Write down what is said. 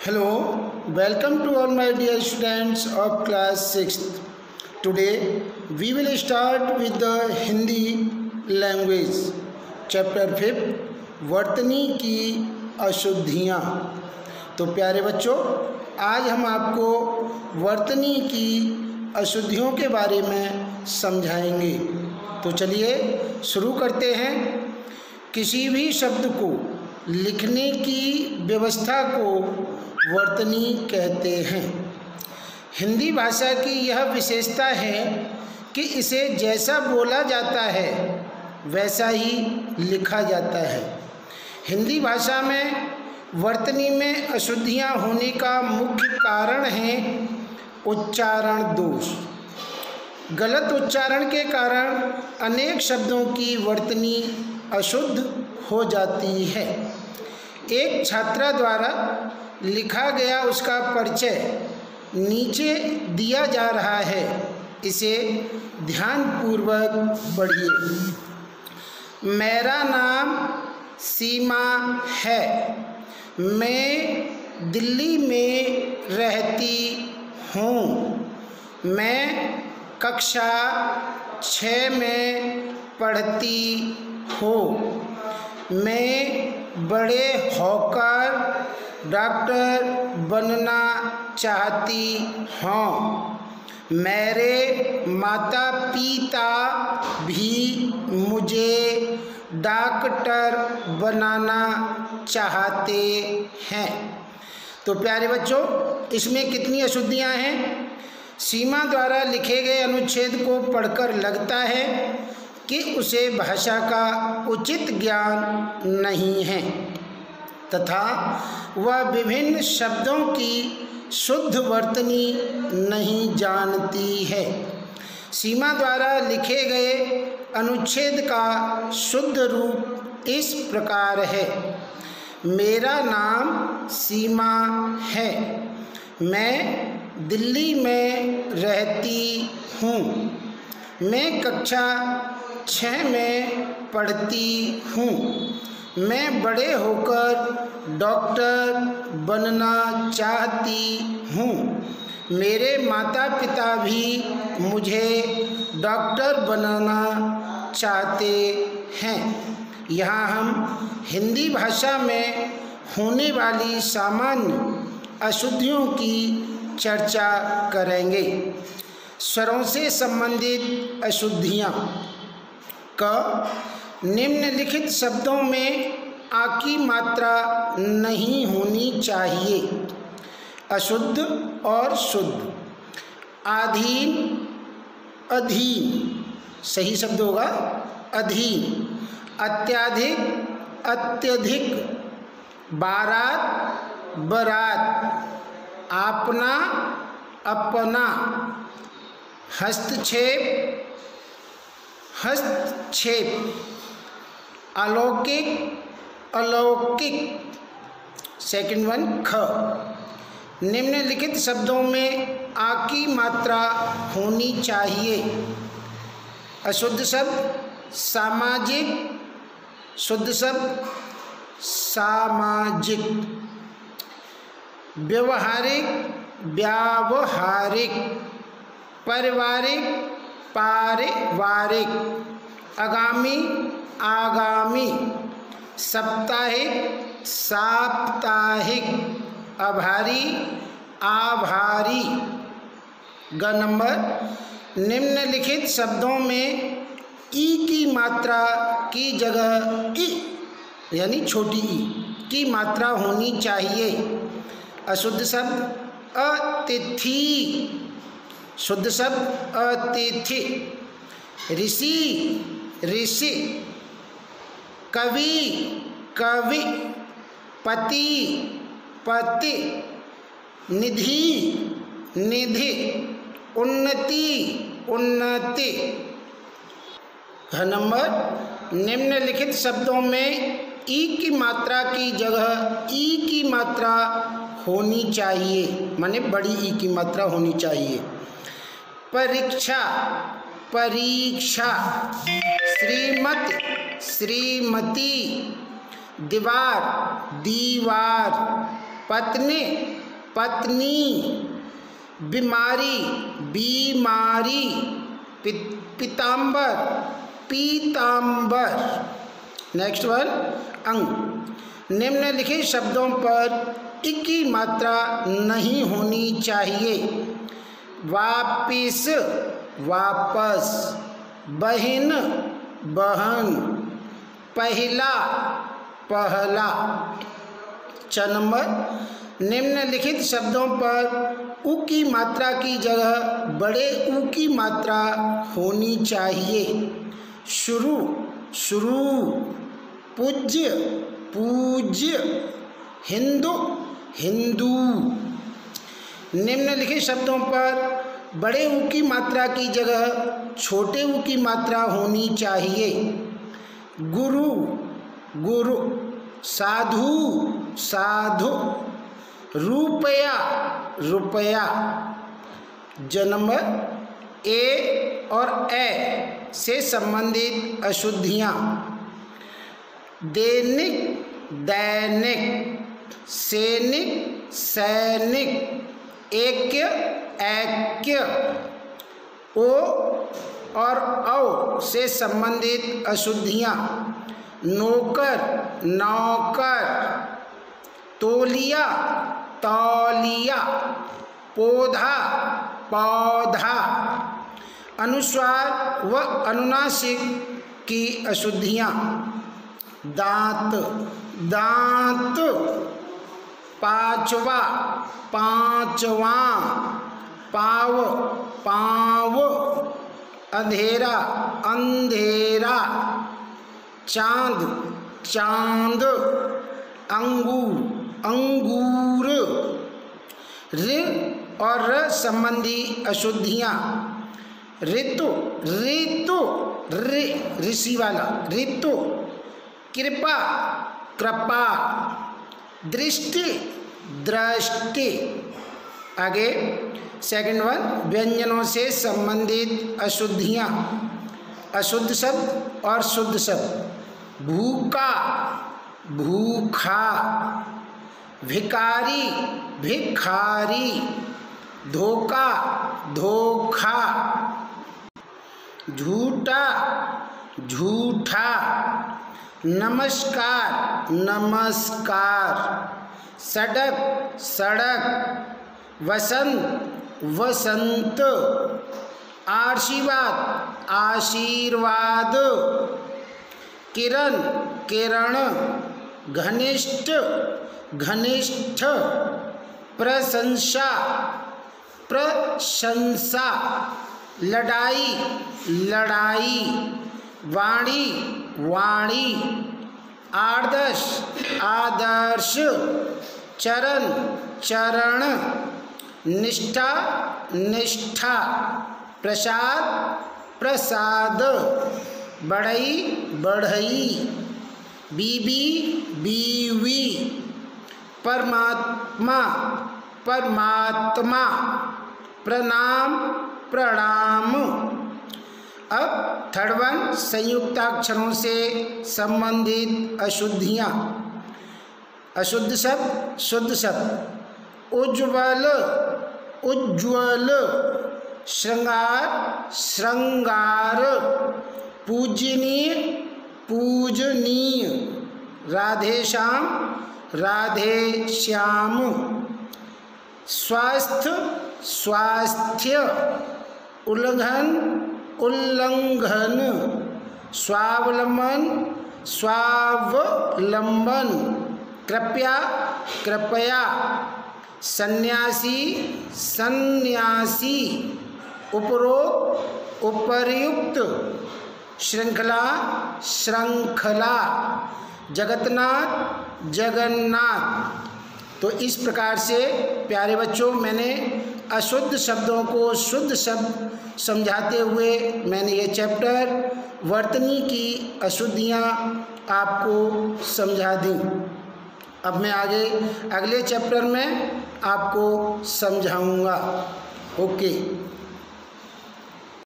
Hello, welcome to all my dear students of class 6th. Today we will start with the Hindi language. Chapter 5 वर्तनी की अशुद्धियाँ। तो प्यारे बच्चों, आज हम आपको वर्तनी की अशुद्धियों के बारे में समझाएंगे। तो चलिए शुरू करते हैं। किसी भी शब्द को लिखने की व्यवस्था को वर्तनी कहते हैं। हिंदी भाषा की यह विशेषता है कि इसे जैसा बोला जाता है वैसा ही लिखा जाता है। हिंदी भाषा में वर्तनी में अशुद्धियाँ होने का मुख्य कारण है उच्चारण दोष। गलत उच्चारण के कारण अनेक शब्दों की वर्तनी अशुद्ध हो जाती है। एक छात्रा द्वारा लिखा गया उसका परिचय नीचे दिया जा रहा है, इसे ध्यानपूर्वक पढ़िए। मेरा नाम सीमा है। मैं दिल्ली में रहती हूँ। मैं कक्षा 6 में पढ़ती हूँ। मैं बड़े होकर डॉक्टर बनना चाहती हूँ। मेरे माता पिता भी मुझे डॉक्टर बनाना चाहते हैं। तो प्यारे बच्चों, इसमें कितनी अशुद्धियाँ हैं? सीमा द्वारा लिखे गए अनुच्छेद को पढ़कर लगता है कि उसे भाषा का उचित ज्ञान नहीं है तथा वह विभिन्न शब्दों की शुद्ध वर्तनी नहीं जानती है। सीमा द्वारा लिखे गए अनुच्छेद का शुद्ध रूप इस प्रकार है। मेरा नाम सीमा है। मैं दिल्ली में रहती हूँ। मैं कक्षा 6 में पढ़ती हूँ। मैं बड़े होकर डॉक्टर बनना चाहती हूँ। मेरे माता पिता भी मुझे डॉक्टर बनाना चाहते हैं। यहाँ हम हिंदी भाषा में होने वाली सामान्य अशुद्धियों की चर्चा करेंगे। स्वरों से संबंधित अशुद्धियाँ। क निम्नलिखित शब्दों में आ की मात्रा नहीं होनी चाहिए। अशुद्ध और शुद्ध। आधीन, अधीन, सही शब्द होगा अधीन। अत्याधिक, अत्यधिक। बारात, बरात। आपना, अपना। हस्तक्षेप, हस्तक्षेप। अलौकिक, अलौकिक। सेकंड वन ख। निम्नलिखित शब्दों में आ की मात्रा होनी चाहिए। अशुद्ध शब्द सामाजिक, शुद्ध शब्द सामाजिक। व्यवहारिक, व्यावहारिक। पारिवारिक, पारिवारिक। आगामी, आगामी। साप्ताहिक, साप्ताहिक। आभारी, आभारी। ग नंबर। निम्नलिखित शब्दों में ई की मात्रा की जगह ई यानी छोटी ई की मात्रा होनी चाहिए। अशुद्ध शब्द अतिथि। शुद्ध शब्द अतिथि। ऋषि, ऋषि। कवि, कवि। पति, पति। निधि, निधि। उन्नति, उन्नति। घ नंबर। निम्नलिखित शब्दों में ई की मात्रा की जगह ई की मात्रा होनी चाहिए, माने बड़ी ई की मात्रा होनी चाहिए। परीक्षा, परीक्षा। श्रीमती, श्रीमती। दीवार, दीवार। पत्नी पत्नी, बीमारी बीमारी, पीताम्बर पीताम्बर। नेक्स्ट वन अंग। निम्नलिखित शब्दों पर इ की मात्रा नहीं होनी चाहिए। वापिस वापस, बहन बहन, पहला पहला। च नंबर, निम्नलिखित शब्दों पर उ की मात्रा की जगह बड़े ऊ की मात्रा होनी चाहिए। शुरू शुरू, पूज्य पूज्य, हिंदू हिंदू। निम्नलिखित शब्दों पर बड़े ऊ की मात्रा की जगह छोटे ऊ की मात्रा होनी चाहिए। गुरु गुरु, साधु साधु, रुपया रुपया। जन्म ए और ए से संबंधित अशुद्धियाँ। दैनिक दैनिक, सैनिक सैनिक, ऐक्य ऐक्य। ओ और औ से संबंधित अशुद्धियाँ। नौकर नौकर, तौलिया तौलिया, पौधा पौधा। अनुस्वार व अनुनासिक की अशुद्धियाँ। दांत दांत, पांचवा पांचवां, पाव पाव, अंधेरा अंधेरा, चांद चांद, अंगूर अंगूर। ऋ और र संबंधी अशुद्धियाँ। ऋतु ऋतु, ऋषि वाला ऋतु। कृपा कृपा, दृष्टि दृष्टि। आगे सेकंड वन, व्यंजनों से संबंधित अशुद्धियाँ। अशुद्ध शब्द और शुद्ध शब्द। भूखा भूखा, भिकारी भिखारी, धोखा धोखा, झूठा झूठा, नमस्कार नमस्कार, सड़क सड़क, वसंत वसंत, आशीर्वाद आशीर्वाद, किरण किरण, घनिष्ठ घनिष्ठ, प्रशंसा प्रशंसा, लड़ाई लड़ाई, वाणी वाणी, आदर्श आदर्श, चरण चरण, निष्ठा निष्ठा, प्रसाद प्रसाद, बढ़ई बढ़ई, बीबी बीवी, परमात्मा परमात्मा, प्रणाम प्रणाम। अब थर्ड वन, संयुक्ताक्षरों से संबंधित अशुद्धियाँ। अशुद्ध शब्द शुद्ध शब्द। उज्ज्वल उज्ज्वल, श्रृंगार श्रृंगार, पूजनीय पूजनीय, राधेश्याम राधे श्याम, स्वास्थ्य स्वास्थ्य, उल्लंघन उल्लंघन, स्वावलंबन स्वावलंबन, कृपया कृपया, सन्यासी सन्यासी, उपरोक्त उपर्युक्त, श्रृंखला श्रृंखला, जगन्नाथ जगन्नाथ। तो इस प्रकार से प्यारे बच्चों, मैंने अशुद्ध शब्दों को शुद्ध शब्द समझाते हुए मैंने ये चैप्टर वर्तनी की अशुद्धियाँ आपको समझा दी। अब मैं आगे अगले चैप्टर में आपको समझाऊंगा। ओके।